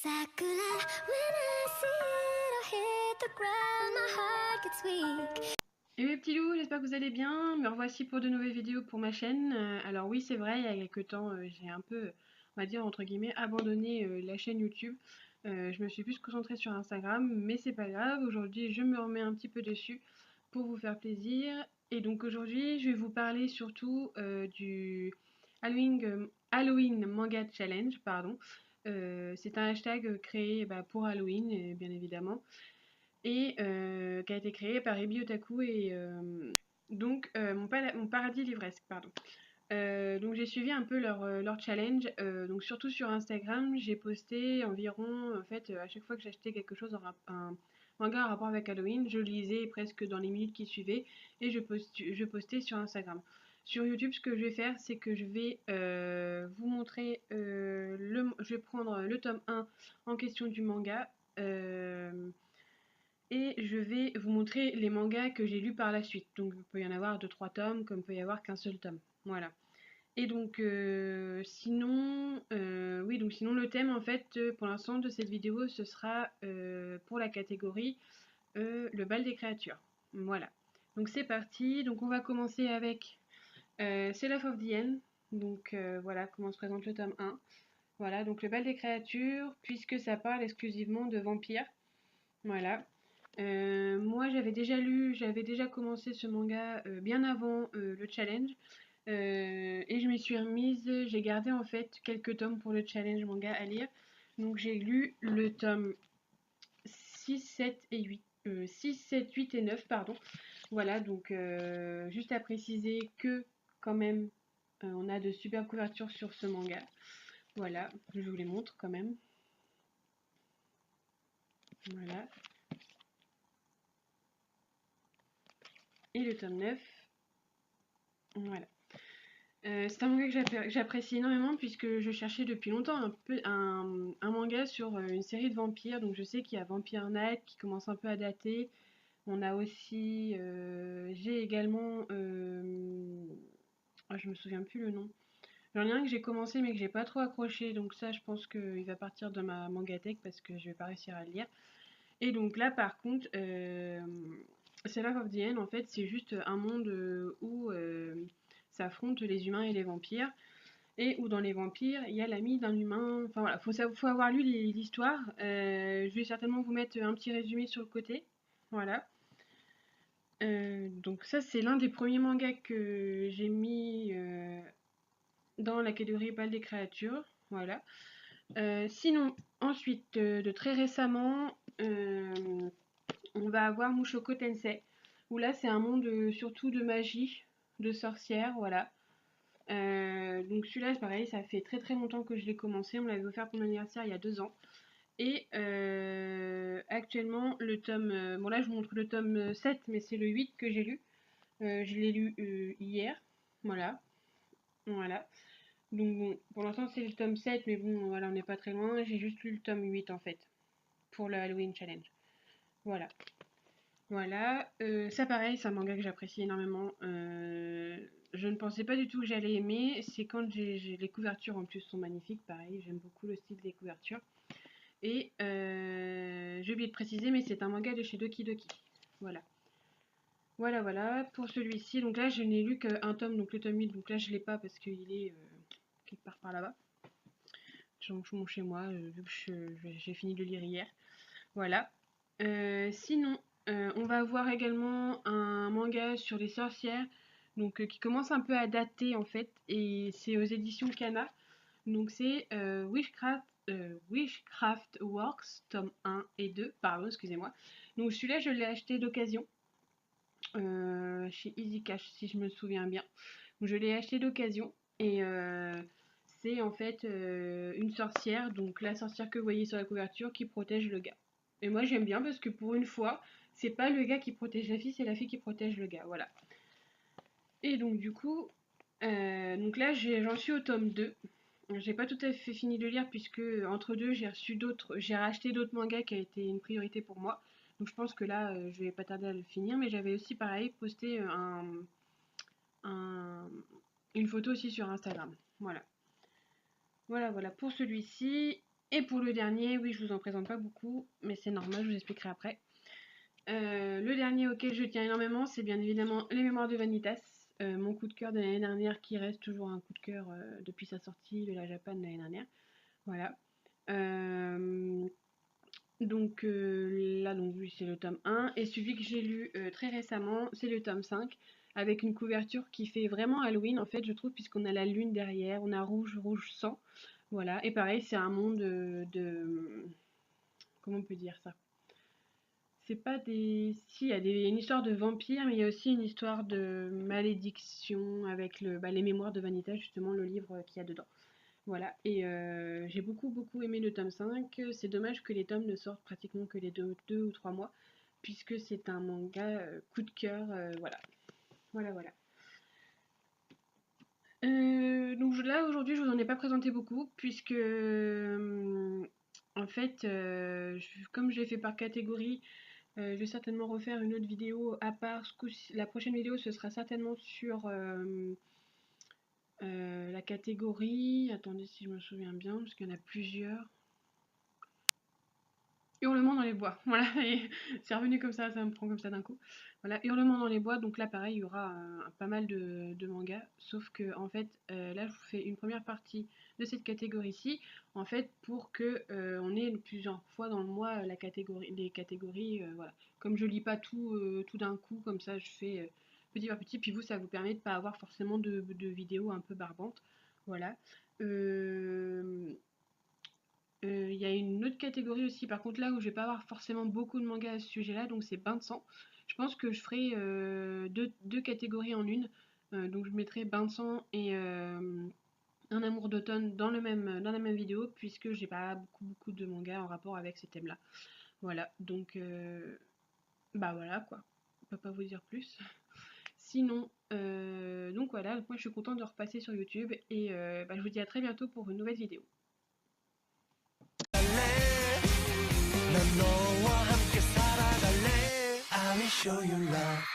Sakura, when I see it, I hit the ground, my heart gets weak. Et mes petits loups, j'espère que vous allez bien. Me revoici pour de nouvelles vidéos pour ma chaîne. Alors oui, c'est vrai, il y a quelques temps, j'ai un peu, on va dire entre guillemets, abandonné la chaîne YouTube. Je me suis plus concentrée sur Instagram, mais c'est pas grave. Aujourd'hui, je me remets un petit peu dessus pour vous faire plaisir. Et donc aujourd'hui, je vais vous parler surtout du Halloween Manga Challenge, pardon. C'est un hashtag créé pour Halloween, bien évidemment, et qui a été créé par Ebi Otaku et mon paradis livresque, pardon. Donc j'ai suivi un peu leur challenge, donc surtout sur Instagram, j'ai posté environ, en fait, à chaque fois que j'achetais quelque chose, un manga en rapport avec Halloween, je lisais presque dans les minutes qui suivaient et je postais sur Instagram. Sur YouTube, ce que je vais faire, c'est que je vais vous montrer, je vais prendre le tome 1 en question du manga, et je vais vous montrer les mangas que j'ai lus par la suite. Donc il peut y en avoir 2-3 tomes, comme il peut y avoir qu'un seul tome. Voilà. Et donc sinon le thème en fait pour l'instant de cette vidéo ce sera pour la catégorie le bal des créatures. Voilà. Donc c'est parti. Donc on va commencer avec Sell of the End. Donc voilà comment se présente le tome 1. Voilà, donc le bal des créatures, puisque ça parle exclusivement de vampires. Voilà. Moi, j'avais déjà commencé ce manga bien avant le challenge. Et je m'y suis remise, j'ai gardé en fait quelques tomes pour le challenge manga à lire. Donc j'ai lu le tome 6, 7 et 8. 6, 7, 8 et 9, pardon. Voilà, donc juste à préciser que quand même on a de super couvertures sur ce manga. Voilà, je vous les montre quand même. Voilà. Et le tome 9. Voilà. C'est un manga que j'apprécie énormément puisque je cherchais depuis longtemps un manga sur une série de vampires. Donc je sais qu'il y a Vampire Knight qui commence un peu à dater. On a aussi, j'ai également, je me souviens plus le nom. J'en ai un que j'ai commencé mais que j'ai pas trop accroché. Donc ça, je pense qu'il va partir de ma mangatech parce que je vais pas réussir à le lire. Et donc là, par contre, c'est Love of the End. En fait, c'est juste un monde où s'affrontent les humains et les vampires, et où dans les vampires, il y a l'ami d'un humain. Enfin voilà, faut avoir lu l'histoire. Je vais certainement vous mettre un petit résumé sur le côté. Voilà. Donc ça, c'est l'un des premiers mangas que j'ai mis dans la catégorie Bal des créatures. Voilà. Sinon, ensuite, de très récemment, on va avoir Mushoku Tensei, où là, c'est un monde surtout de magie, de sorcières, voilà. Donc celui-là, c'est pareil, ça fait très très longtemps que je l'ai commencé. On me l'avait offert pour mon anniversaire il y a 2 ans. Et actuellement, le tome... bon là, je vous montre le tome 7, mais c'est le 8 que j'ai lu. Je l'ai lu hier. Voilà. Voilà. Donc bon, pour l'instant, c'est le tome 7, mais bon, voilà, on n'est pas très loin. J'ai juste lu le tome 8 en fait, pour le Halloween Challenge. Voilà. Voilà. Ça, pareil, c'est un manga que j'apprécie énormément. Je ne pensais pas du tout que j'allais aimer. C'est quand les couvertures en plus sont magnifiques. Pareil, j'aime beaucoup le style des couvertures. Et j'ai oublié de préciser, mais c'est un manga de chez Doki Doki. Voilà. Voilà, voilà. Pour celui-ci, donc là, je n'ai lu qu'un tome, donc le tome 8. Donc là, je ne l'ai pas parce qu'il est quelque part par là-bas. Donc, je monte chez moi, vu que j'ai fini de le lire hier. Voilà. Sinon, on va avoir également un manga sur les sorcières, donc qui commence un peu à dater en fait, et c'est aux éditions Kana. Donc c'est Witchcraft Works, tome 1 et 2, pardon, excusez-moi. Donc celui-là, je l'ai acheté d'occasion chez Easy Cash, si je me souviens bien. Donc, je l'ai acheté d'occasion et c'est en fait une sorcière, donc la sorcière que vous voyez sur la couverture, qui protège le gars. Et moi j'aime bien parce que pour une fois, c'est pas le gars qui protège la fille, c'est la fille qui protège le gars. Voilà. Et donc du coup, donc là j'en suis au tome 2. J'ai pas tout à fait fini de lire puisque entre deux j'ai racheté d'autres mangas qui a été une priorité pour moi. Donc je pense que là je vais pas tarder à le finir, mais j'avais aussi pareil posté un- une photo aussi sur Instagram. Voilà. Voilà, voilà pour celui-ci. Et pour le dernier, oui, je vous en présente pas beaucoup, mais c'est normal, je vous expliquerai après. Le dernier auquel je tiens énormément, c'est bien évidemment Les Mémoires de Vanitas, mon coup de cœur de l'année dernière, qui reste toujours un coup de cœur depuis sa sortie de la Japan l'année dernière. Voilà. Donc là, donc oui, c'est le tome 1. Et celui que j'ai lu très récemment, c'est le tome 5, avec une couverture qui fait vraiment Halloween, en fait, je trouve, puisqu'on a la lune derrière, on a rouge, rouge sang. Voilà. Et pareil, c'est un monde de... Comment on peut dire ça? C'est pas des... Si, il y a une histoire de vampire, mais il y a aussi une histoire de malédiction avec les mémoires de Vanitas, justement, le livre qu'il y a dedans. Voilà, et j'ai beaucoup aimé le tome 5. C'est dommage que les tomes ne sortent pratiquement que les deux ou 3 mois, puisque c'est un manga coup de cœur, voilà. Voilà. Donc là, aujourd'hui, je vous en ai pas présenté beaucoup, puisque, en fait, comme je l'ai fait par catégorie, je vais certainement refaire une autre vidéo à part. La prochaine vidéo, ce sera certainement sur la catégorie. Attendez si je me souviens bien, parce qu'il y en a plusieurs. Hurlement dans les bois, voilà, et c'est revenu comme ça me prend comme ça d'un coup. Voilà, Hurlement dans les bois, donc là pareil, il y aura pas mal de mangas, sauf que en fait, là je vous fais une première partie de cette catégorie-ci, en fait, pour que on ait plusieurs fois dans le mois les catégories, voilà. Comme je lis pas tout d'un coup, comme ça je fais petit par petit, puis vous, ça vous permet de pas avoir forcément de vidéos un peu barbantes, voilà. Euh, il y a une autre catégorie aussi, par contre là où je vais pas avoir forcément beaucoup de mangas à ce sujet-là, donc c'est bain de sang. Je pense que je ferai deux catégories en une. Donc je mettrai bain de sang et un amour d'automne dans la même vidéo, puisque j'ai pas beaucoup de mangas en rapport avec ces thèmes-là. Voilà, donc bah voilà quoi. On peut pas vous dire plus. Sinon, donc voilà, moi je suis contente de repasser sur YouTube et je vous dis à très bientôt pour une nouvelle vidéo. 난 너와 함께 살아갈래 I will show you love